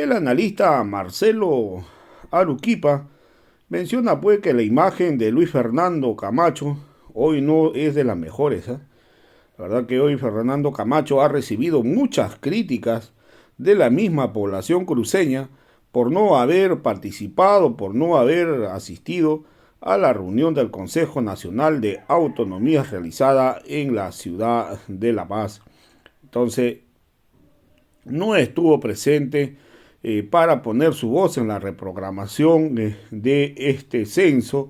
El analista Marcelo Aruquipa menciona pues que la imagen de Luis Fernando Camacho hoy no es de las mejores, ¿eh? La verdad que hoy Fernando Camacho ha recibido muchas críticas de la misma población cruceña por no haber participado, por no haber asistido a la reunión del Consejo Nacional de Autonomías realizada en la ciudad de La Paz. Entonces, no estuvo presente para poner su voz en la reprogramación de este censo,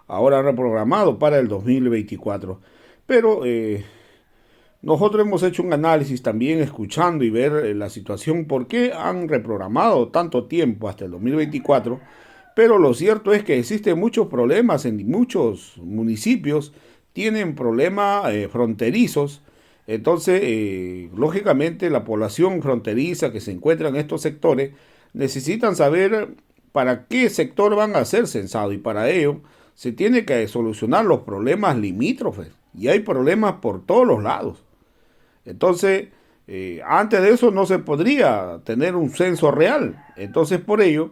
ahora reprogramado para el 2024. Pero nosotros hemos hecho un análisis también escuchando y ver la situación, por qué han reprogramado tanto tiempo hasta el 2024, pero lo cierto es que existen muchos problemas en muchos municipios, tienen problemas fronterizos. Entonces, lógicamente, la población fronteriza que se encuentra en estos sectores necesitan saber para qué sector van a ser censados, y para ello se tiene que solucionar los problemas limítrofes, y hay problemas por todos los lados. Entonces, antes de eso no se podría tener un censo real. Entonces, por ello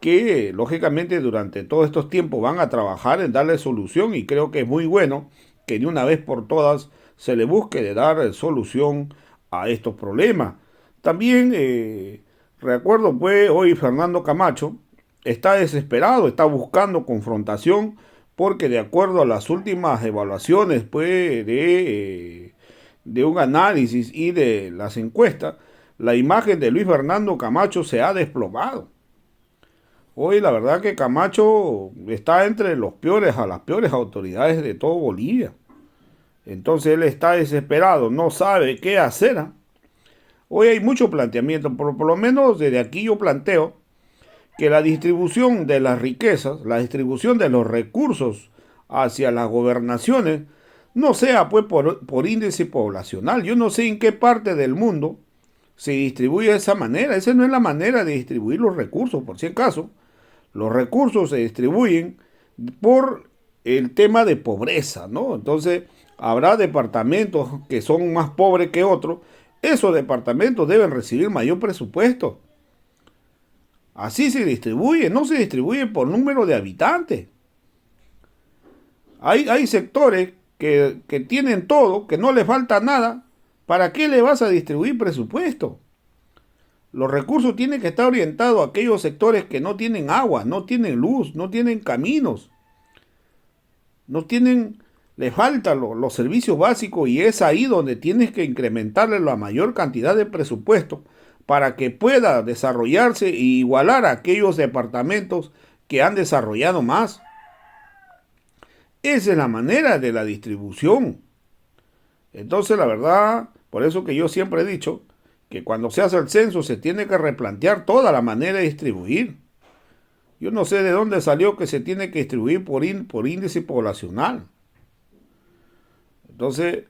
que lógicamente durante todos estos tiempos van a trabajar en darle solución, y creo que es muy bueno que de una vez por todas se le busque de dar solución a estos problemas. También recuerdo pues hoy Fernando Camacho está desesperado, está buscando confrontación, porque de acuerdo a las últimas evaluaciones pues de un análisis y de las encuestas, la imagen de Luis Fernando Camacho se ha desplomado. Hoy la verdad que Camacho está entre los peores, a las peores autoridades de todo Bolivia. Entonces él está desesperado, no sabe qué hacer, ¿eh? Hoy hay mucho planteamiento, por lo menos desde aquí yo planteo que la distribución de las riquezas, la distribución de los recursos hacia las gobernaciones, no sea pues por índice poblacional. Yo no sé en qué parte del mundo se distribuye de esa manera. Esa no es la manera de distribuir los recursos, por si acaso. Los recursos se distribuyen por el tema de pobreza, ¿no? Entonces, habrá departamentos que son más pobres que otros. Esos departamentos deben recibir mayor presupuesto. Así se distribuye, no se distribuye por número de habitantes. Hay sectores que tienen todo, que no les falta nada. ¿Para qué le vas a distribuir presupuesto? Los recursos tienen que estar orientados a aquellos sectores que no tienen agua, no tienen luz, no tienen caminos, no tienen, les faltan los servicios básicos, y es ahí donde tienes que incrementarle la mayor cantidad de presupuesto para que pueda desarrollarse e igualar a aquellos departamentos que han desarrollado más. Esa es la manera de la distribución. Entonces, la verdad, por eso que yo siempre he dicho que cuando se hace el censo se tiene que replantear toda la manera de distribuir. Yo no sé de dónde salió que se tiene que distribuir por índice poblacional. Entonces,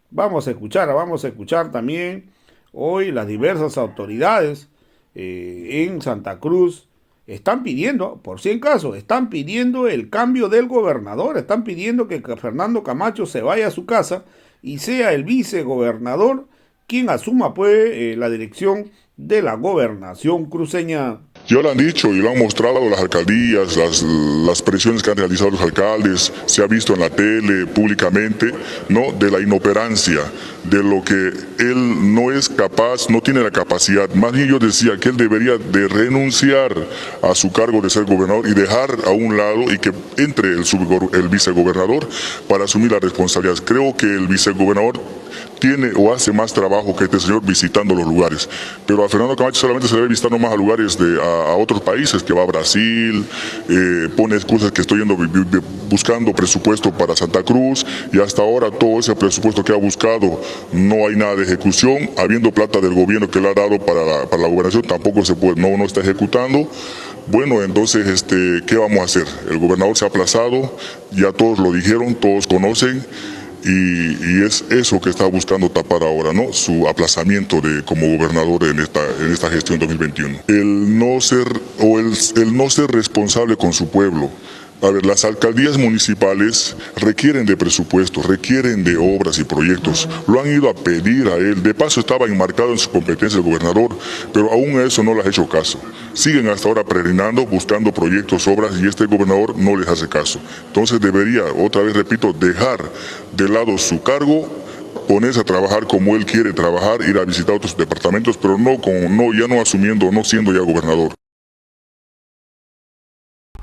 vamos a escuchar también hoy las diversas autoridades en Santa Cruz. Están pidiendo, por si en caso, están pidiendo el cambio del gobernador, están pidiendo que Fernando Camacho se vaya a su casa y sea el vicegobernador quien asuma pues la dirección de la gobernación cruceña. Ya lo han dicho y lo han mostrado las alcaldías, las presiones que han realizado los alcaldes, se ha visto en la tele, públicamente, ¿no? De la inoperancia, de lo que él no es capaz, no tiene la capacidad. Más bien yo decía que él debería de renunciar a su cargo de ser gobernador y dejar a un lado y que entre el vicegobernador para asumir la responsabilidad. Creo que el vicegobernador tiene o hace más trabajo que este señor visitando los lugares, pero a Fernando Camacho solamente se debe visitar nomás a lugares a otros países, que va a Brasil, pone excusas que estoy yendo buscando presupuesto para Santa Cruz, y hasta ahora todo ese presupuesto que ha buscado no hay nada de ejecución, habiendo plata del gobierno que le ha dado para la gobernación tampoco se puede, no está ejecutando. Bueno, entonces, ¿qué vamos a hacer? El gobernador se ha aplazado, ya todos lo dijeron, todos conocen. Y es eso que está buscando tapar ahora, ¿no? Su aplazamiento como gobernador en esta gestión 2021. El no ser responsable con su pueblo, A ver, las alcaldías municipales requieren de presupuesto, requieren de obras y proyectos. Lo han ido a pedir a él. De paso estaba enmarcado en su competencia el gobernador, pero aún a eso no les ha hecho caso. Siguen hasta ahora peregrinando, buscando proyectos, obras, y este gobernador no les hace caso. Entonces debería, otra vez repito, dejar de lado su cargo, ponerse a trabajar como él quiere trabajar, ir a visitar otros departamentos, pero ya no asumiendo, no siendo ya gobernador.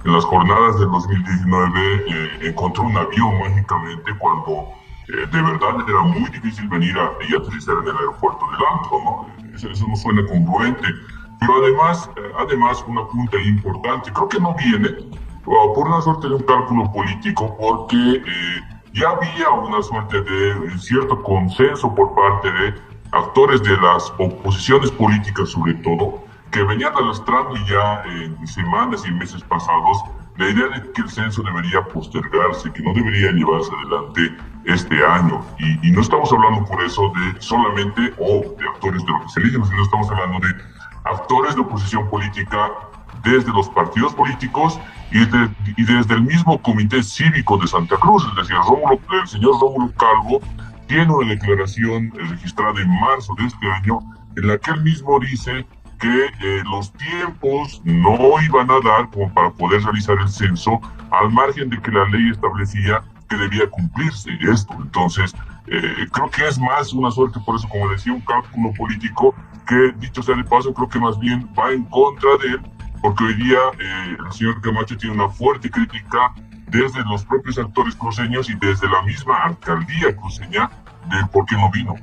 En las jornadas del 2019 encontró un avión mágicamente cuando de verdad era muy difícil venir y aterrizar en el aeropuerto del Alto, ¿no? Eso no suena congruente. Pero además un apunte importante, creo que no viene por una suerte de un cálculo político, porque ya había una suerte de cierto consenso por parte de actores de las oposiciones políticas sobre todo, que venían arrastrando ya en semanas y meses pasados la idea de que el censo debería postergarse, que no debería llevarse adelante este año. Y no estamos hablando por eso de solamente de actores de oficialismo, sino estamos hablando de actores de oposición política desde los partidos políticos y desde el mismo Comité Cívico de Santa Cruz. Es decir, el señor Rómulo Calvo tiene una declaración registrada en marzo de este año en la que él mismo dice que los tiempos no iban a dar como para poder realizar el censo, al margen de que la ley establecía que debía cumplirse esto. Entonces, creo que es más una suerte, por eso, como decía, un cálculo político que, dicho sea de paso, creo que más bien va en contra de él, porque hoy día el señor Camacho tiene una fuerte crítica desde los propios actores cruceños y desde la misma alcaldía cruceña del por qué no vino.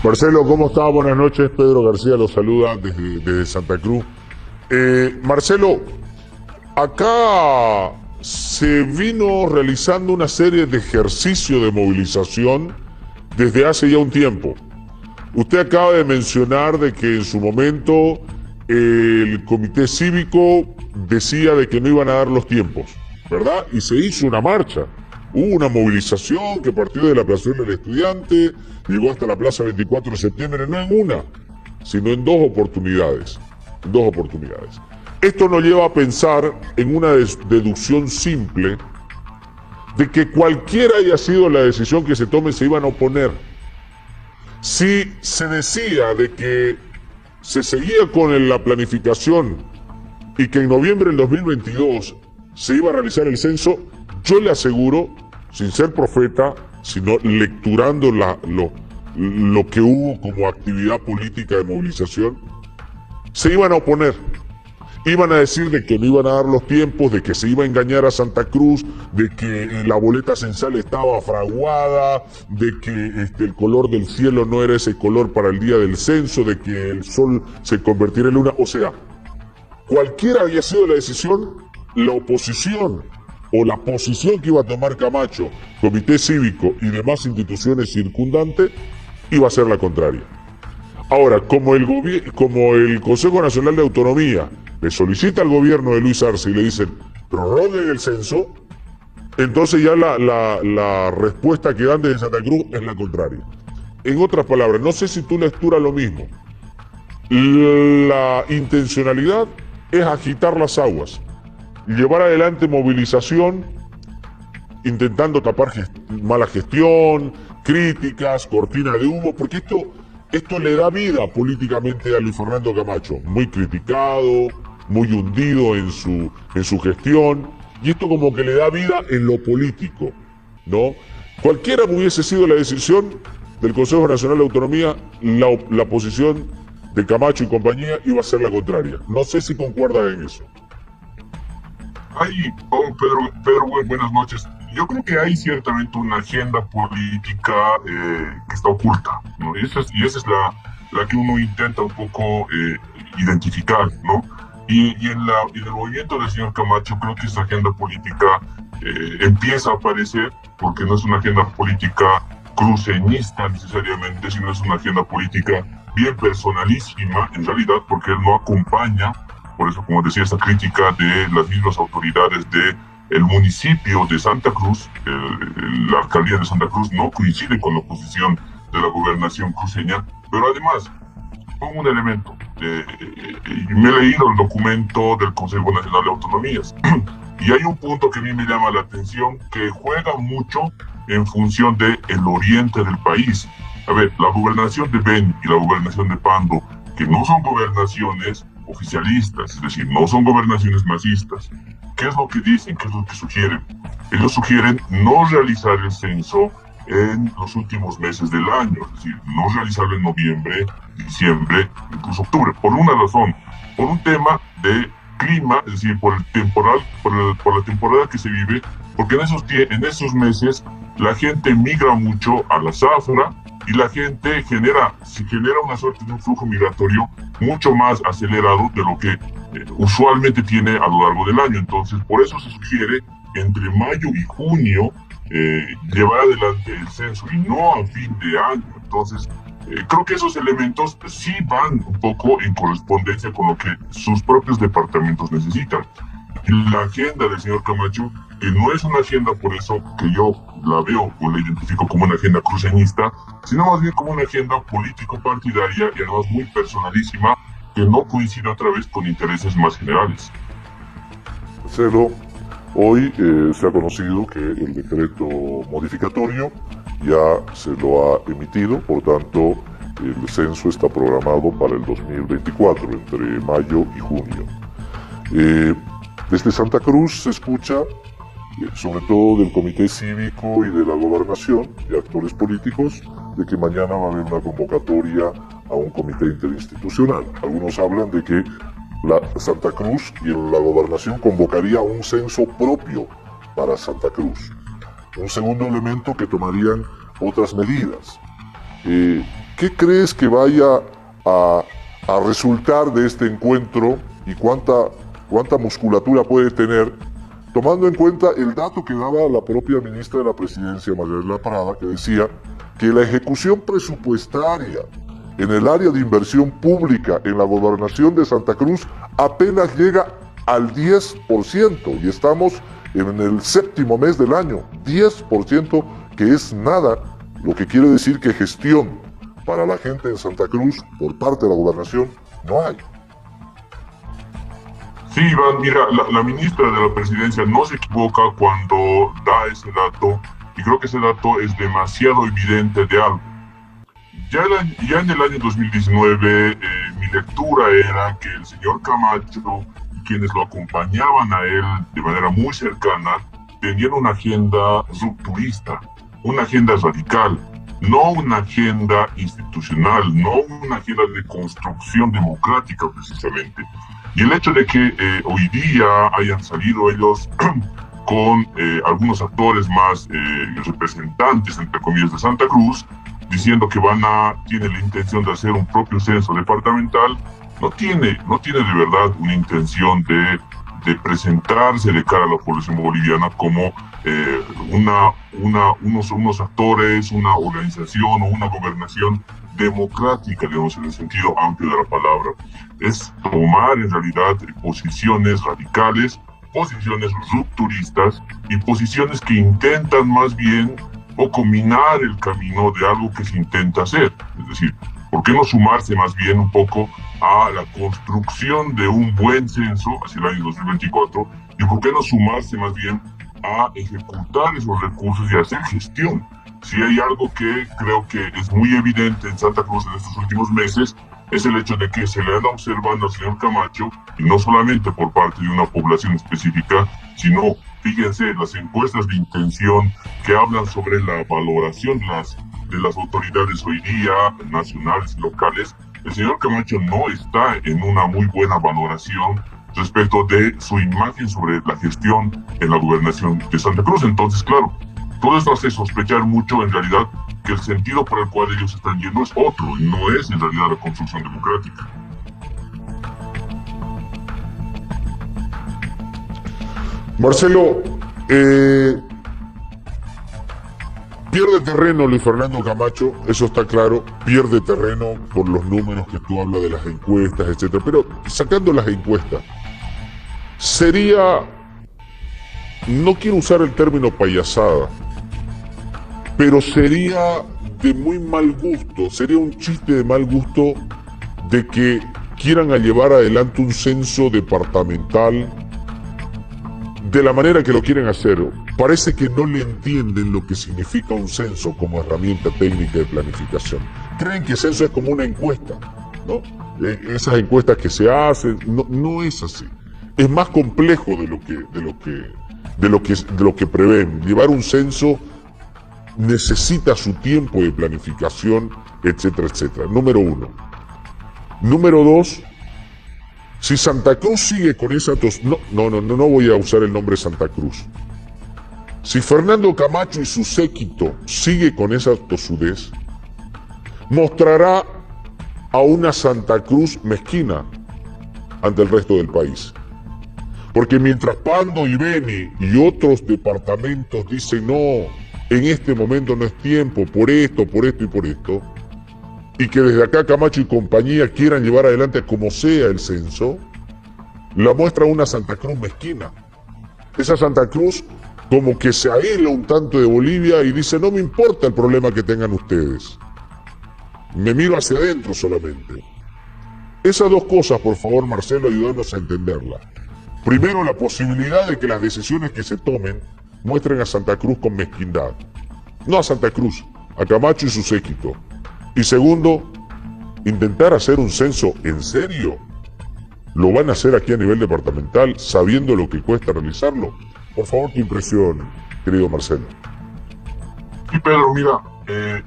Marcelo, ¿cómo está? Buenas noches. Pedro García lo saluda desde Santa Cruz. Marcelo, acá se vino realizando una serie de ejercicios de movilización desde hace ya un tiempo. Usted acaba de mencionar de que en su momento el comité cívico decía de que no iban a dar los tiempos, ¿verdad? Y se hizo una marcha. Hubo una movilización que partió de la Plazuela del Estudiante, llegó hasta la Plaza 24 de septiembre, no en una, sino en dos oportunidades. Esto nos lleva a pensar en una deducción simple de que cualquiera haya sido la decisión que se tome, se iban a oponer. Si se decía de que se seguía con la planificación y que en noviembre del 2022 se iba a realizar el censo, yo le aseguro, sin ser profeta, sino lecturando lo que hubo como actividad política de movilización, se iban a oponer. Iban a decir de que no iban a dar los tiempos, de que se iba a engañar a Santa Cruz, de que la boleta censal estaba fraguada, de que el color del cielo no era ese color para el día del censo, de que el sol se convertiría en luna. O sea, cualquiera había sido la decisión, la oposición o la posición que iba a tomar Camacho, Comité Cívico y demás instituciones circundantes, iba a ser la contraria. Ahora, como el Consejo Nacional de Autonomía le solicita al gobierno de Luis Arce y le dicen prorroguen el censo, entonces ya la respuesta que dan desde Santa Cruz es la contraria. En otras palabras, no sé si tu lectura lo mismo. La intencionalidad es agitar las aguas, llevar adelante movilización, intentando tapar mala gestión, críticas, cortina de humo, porque esto le da vida políticamente a Luis Fernando Camacho, muy criticado, muy hundido en su gestión, y esto como que le da vida en lo político, ¿no? Cualquiera hubiese sido la decisión del Consejo Nacional de Autonomía, la posición de Camacho y compañía iba a ser la contraria. No sé si concuerdas en eso. Pedro, buenas noches. Yo creo que hay ciertamente una agenda política que está oculta, ¿no? Y esa es la que uno intenta un poco identificar, ¿no? Y en el movimiento del señor Camacho creo que esa agenda política empieza a aparecer, porque no es una agenda política cruceñista necesariamente, sino es una agenda política bien personalísima, en realidad, porque él no acompaña. Por eso, como decía, esta crítica de las mismas autoridades del municipio de Santa Cruz, la alcaldía de Santa Cruz no coincide con la oposición de la gobernación cruceña, pero además, con un elemento, y me he leído el documento del Consejo Nacional de Autonomías. Y hay un punto que a mí me llama la atención, que juega mucho en función del oriente del país. A ver, la gobernación de Beni y la gobernación de Pando, que no son gobernaciones oficialistas, es decir, no son gobernaciones masistas. ¿Qué es lo que dicen? ¿Qué es lo que sugieren? Ellos sugieren no realizar el censo en los últimos meses del año, es decir, no realizarlo en noviembre, diciembre, incluso octubre, por una razón, por un tema de clima, es decir, por el temporal, por la temporada que se vive, porque en esos meses la gente migra mucho a la zafra y la gente genera una suerte de un flujo migratorio mucho más acelerado de lo que usualmente tiene a lo largo del año. Entonces, por eso se sugiere entre mayo y junio llevar adelante el censo y no a fin de año. Entonces, creo que esos elementos sí van un poco en correspondencia con lo que sus propios departamentos necesitan. La agenda del señor Camacho, que no es una agenda por eso que yo la veo o la identifico como una agenda cruceñista, sino más bien como una agenda político-partidaria y además muy personalísima, que no coincide otra vez con intereses más generales. Marcelo, hoy se ha conocido que el decreto modificatorio ya se lo ha emitido, por tanto el censo está programado para el 2024, entre mayo y junio. Desde Santa Cruz se escucha, sobre todo del Comité Cívico y de la Gobernación y actores políticos, de que mañana va a haber una convocatoria a un comité interinstitucional. Algunos hablan de que la Santa Cruz y la Gobernación convocaría un censo propio para Santa Cruz. Un segundo elemento, que tomarían otras medidas. ¿Qué crees que vaya a resultar de este encuentro y cuánta musculatura puede tener, tomando en cuenta el dato que daba la propia ministra de la Presidencia, María de la Prada, que decía que la ejecución presupuestaria en el área de inversión pública en la gobernación de Santa Cruz apenas llega al 10% y estamos en el séptimo mes del año? 10%, que es nada, lo que quiere decir que gestión para la gente en Santa Cruz por parte de la gobernación no hay. Sí, Iván, mira, la ministra de la Presidencia no se equivoca cuando da ese dato, y creo que ese dato es demasiado evidente de algo. Ya en el año 2019, mi lectura era que el señor Camacho y quienes lo acompañaban a él de manera muy cercana tenían una agenda rupturista, una agenda radical, no una agenda institucional, no una agenda de construcción democrática precisamente. Y el hecho de que hoy día hayan salido ellos con algunos actores más representantes, entre comillas, de Santa Cruz, diciendo que tiene la intención de hacer un propio censo departamental, no tiene de verdad una intención de presentarse de cara a la población boliviana como unos actores, una organización o una gobernación democrática, digamos, en el sentido amplio de la palabra. Es tomar en realidad posiciones radicales, posiciones rupturistas y posiciones que intentan más bien o combinar el camino de algo que se intenta hacer. Es decir, ¿por qué no sumarse más bien un poco a la construcción de un buen censo hacia el año 2024? ¿Y por qué no sumarse más bien a ejecutar esos recursos y hacer gestión? Si hay algo que creo que es muy evidente en Santa Cruz en estos últimos meses, es el hecho de que se le anda observando al señor Camacho, y no solamente por parte de una población específica, sino, fíjense, las encuestas de intención que hablan sobre la valoración de las autoridades hoy día, nacionales y locales. El señor Camacho no está en una muy buena valoración respecto de su imagen sobre la gestión en la gobernación de Santa Cruz. Entonces, claro, todo esto hace sospechar mucho en realidad que el sentido por el cual ellos están yendo es otro, y no es en realidad la construcción democrática. Marcelo, pierde terreno Luis Fernando Camacho, eso está claro, pierde terreno por los números que tú hablas de las encuestas, etcétera. Pero sacando las encuestas, sería, no quiero usar el término payasada, pero sería de muy mal gusto, sería un chiste de mal gusto de que quieran a llevar adelante un censo departamental de la manera que lo quieren hacer. Parece que no le entienden lo que significa un censo como herramienta técnica de planificación. Creen que censo es como una encuesta, ¿no? Esas encuestas que se hacen, no es así. Es más complejo de lo que prevén. Llevar un censo necesita su tiempo de planificación, etcétera, etcétera. Número uno. Número dos, si Santa Cruz sigue con esa no voy a usar el nombre Santa Cruz. Si Fernando Camacho y su séquito sigue con esa tosudez, mostrará a una Santa Cruz mezquina ante el resto del país. Porque mientras Pando y Beni y otros departamentos dicen no, en este momento no es tiempo, por esto y por esto, y que desde acá Camacho y compañía quieran llevar adelante como sea el censo, la muestra una Santa Cruz mezquina. Esa Santa Cruz como que se aísla un tanto de Bolivia y dice no me importa el problema que tengan ustedes, me miro hacia adentro solamente. Esas dos cosas, por favor, Marcelo, ayúdanos a entenderlas. Primero, la posibilidad de que las decisiones que se tomen muestren a Santa Cruz con mezquindad. No a Santa Cruz, a Camacho y su séquito. Y segundo, intentar hacer un censo en serio. ¿Lo van a hacer aquí a nivel departamental sabiendo lo que cuesta realizarlo? Por favor, tu impresión, querido Marcelo. Sí, Pedro, mira,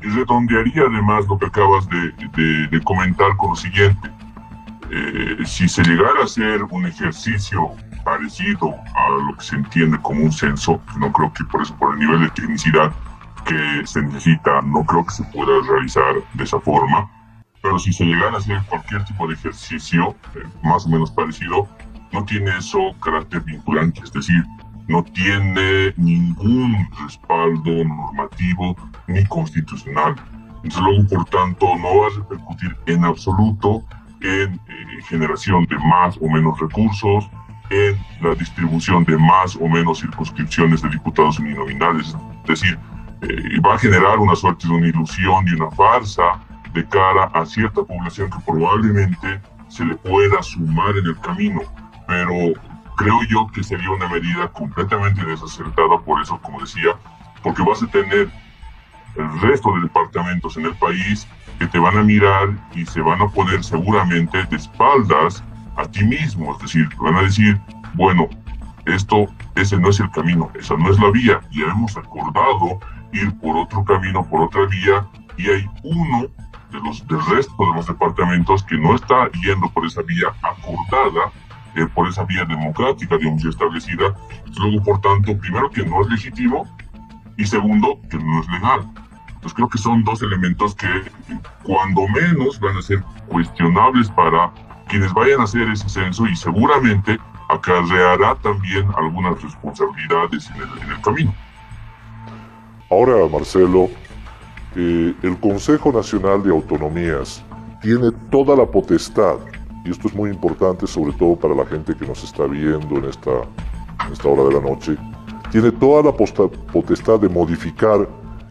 redondearía además lo que acabas de comentar con lo siguiente. Si se llegara a hacer un ejercicio parecido a lo que se entiende como un censo, no creo que por el nivel de tecnicidad que se necesita, no creo que se pueda realizar de esa forma, pero si se llegara a hacer cualquier tipo de ejercicio más o menos parecido, no tiene eso carácter vinculante, es decir, no tiene ningún respaldo normativo ni constitucional. Entonces, luego, por tanto, no va a repercutir en absoluto en generación de más o menos recursos, en la distribución de más o menos circunscripciones de diputados uninominales. Es decir, va a generar una suerte de una ilusión y una farsa de cara a cierta población que probablemente se le pueda sumar en el camino, pero creo yo que sería una medida completamente desacertada, por eso, como decía, porque vas a tener el resto de departamentos en el país que te van a mirar y se van a poner seguramente de espaldas a ti mismo, es decir, van a decir, bueno, ese no es el camino, esa no es la vía, ya hemos acordado ir por otro camino, por otra vía, y hay uno del resto de los departamentos que no está yendo por esa vía acordada, por esa vía democrática, digamos, ya establecida. Luego, por tanto, primero, que no es legítimo, y segundo, que no es legal. Entonces creo que son dos elementos que cuando menos van a ser cuestionables para quienes vayan a hacer ese censo, y seguramente acarreará también algunas responsabilidades en el camino. Ahora, Marcelo, el Consejo Nacional de Autonomías tiene toda la potestad, y esto es muy importante sobre todo para la gente que nos está viendo en esta hora de la noche, tiene toda la potestad de modificar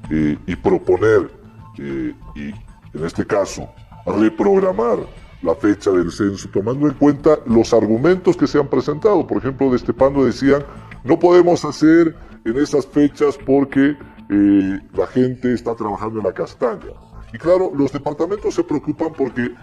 y proponer, y en este caso, reprogramar la fecha del censo, tomando en cuenta los argumentos que se han presentado. Por ejemplo, de Pando decían, no podemos hacer en esas fechas porque la gente está trabajando en la castaña. Y claro, los departamentos se preocupan porque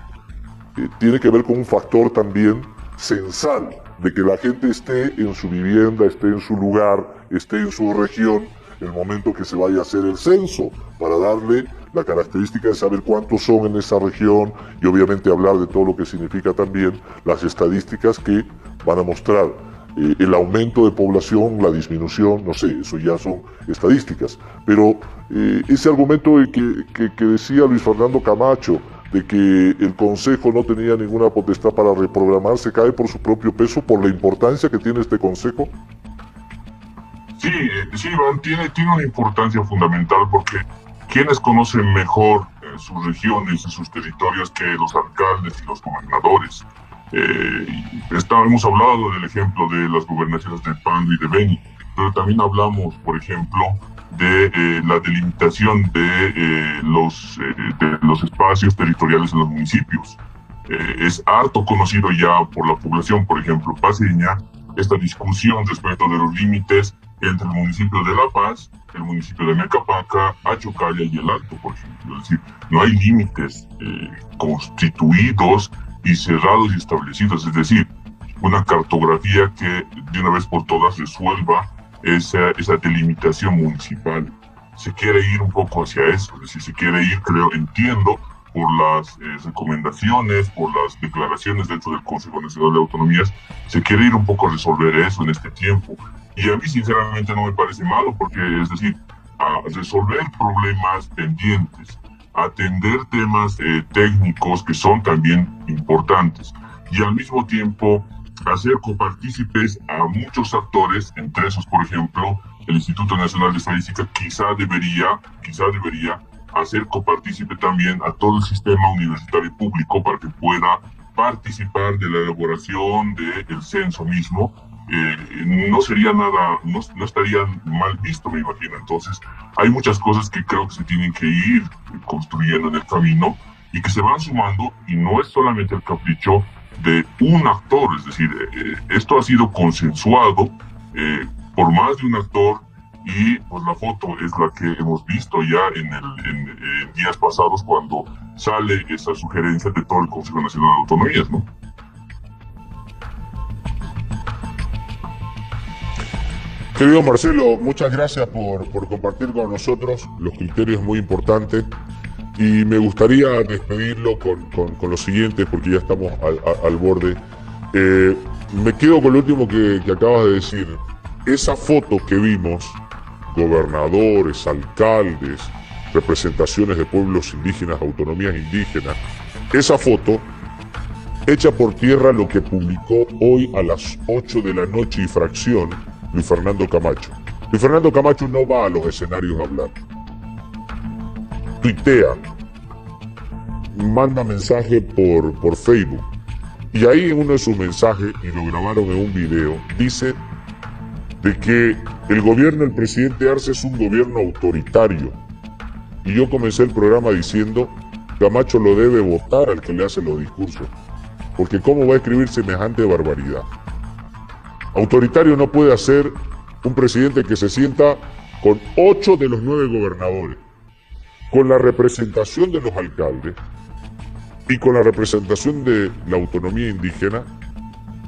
tiene que ver con un factor también censal, de que la gente esté en su vivienda, esté en su lugar, esté en su región, en el momento que se vaya a hacer el censo, para darle la característica de saber cuántos son en esa región, y obviamente hablar de todo lo que significa también las estadísticas que van a mostrar el aumento de población, la disminución, no sé, eso ya son estadísticas. Pero ese argumento que decía Luis Fernando Camacho, de que el Consejo no tenía ninguna potestad para reprogramar, ¿se cae por su propio peso, por la importancia que tiene este Consejo? Sí, Iván, tiene una importancia fundamental, porque quienes conocen mejor sus regiones y sus territorios que los alcaldes y los gobernadores. Hemos hablado del ejemplo de las gobernaciones de Pando y de Beni, pero también hablamos, por ejemplo, de la delimitación de los espacios territoriales en los municipios. Es harto conocido ya por la población, por ejemplo, paceña, esta discusión respecto de los límites entre el municipio de La Paz, el municipio de Mecapaca, Achocalla y El Alto, por ejemplo. Es decir, no hay límites constituidos y cerrados y establecidos. Es decir, una cartografía que de una vez por todas resuelva esa delimitación municipal. Se quiere ir un poco hacia eso, es decir, se quiere ir, entiendo, por las recomendaciones, por las declaraciones dentro del Consejo Nacional de Autonomías, se quiere ir un poco a resolver eso en este tiempo. Y a mí sinceramente no me parece malo, porque es decir, a resolver problemas pendientes, atender temas técnicos que son también importantes, y al mismo tiempo hacer copartícipes a muchos actores, entre esos, por ejemplo, el Instituto Nacional de Estadística quizá debería hacer copartícipe también a todo el sistema universitario público para que pueda participar de la elaboración del censo mismo. No sería nada, no estaría mal visto, me imagino. Entonces, hay muchas cosas que creo que se tienen que ir construyendo en el camino y que se van sumando, y no es solamente el capricho de un actor, es decir, esto ha sido consensuado por más de un actor, y pues la foto es la que hemos visto ya en días pasados cuando sale esa sugerencia de todo el Consejo Nacional de Autonomías, ¿no? Querido Marcelo, muchas gracias por compartir con nosotros los criterios muy importantes, y me gustaría despedirlo con lo siguiente, porque ya estamos al borde. Me quedo con lo último que acabas de decir. Esa foto que vimos, gobernadores, alcaldes, representaciones de pueblos indígenas, autonomías indígenas, esa foto echa por tierra lo que publicó hoy a las 8 de la noche y fracción Luis Fernando Camacho. Luis Fernando Camacho no va a los escenarios a hablar. Tuitea, manda mensaje por Facebook, y ahí en uno de sus mensajes, y lo grabaron en un video, dice de que el gobierno del presidente Arce es un gobierno autoritario. Y yo comencé el programa diciendo, Camacho lo debe votar al que le hace los discursos, porque ¿cómo va a escribir semejante barbaridad? Autoritario no puede hacer un presidente que se sienta con 8 de los 9 gobernadores, con la representación de los alcaldes y con la representación de la autonomía indígena,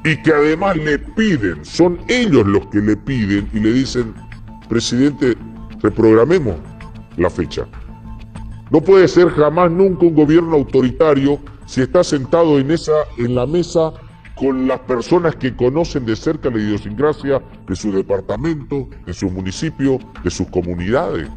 y que además le piden, son ellos los que le piden y le dicen, presidente, reprogramemos la fecha. No puede ser jamás nunca un gobierno autoritario si está sentado en la mesa con las personas que conocen de cerca la idiosincrasia de su departamento, de su municipio, de sus comunidades.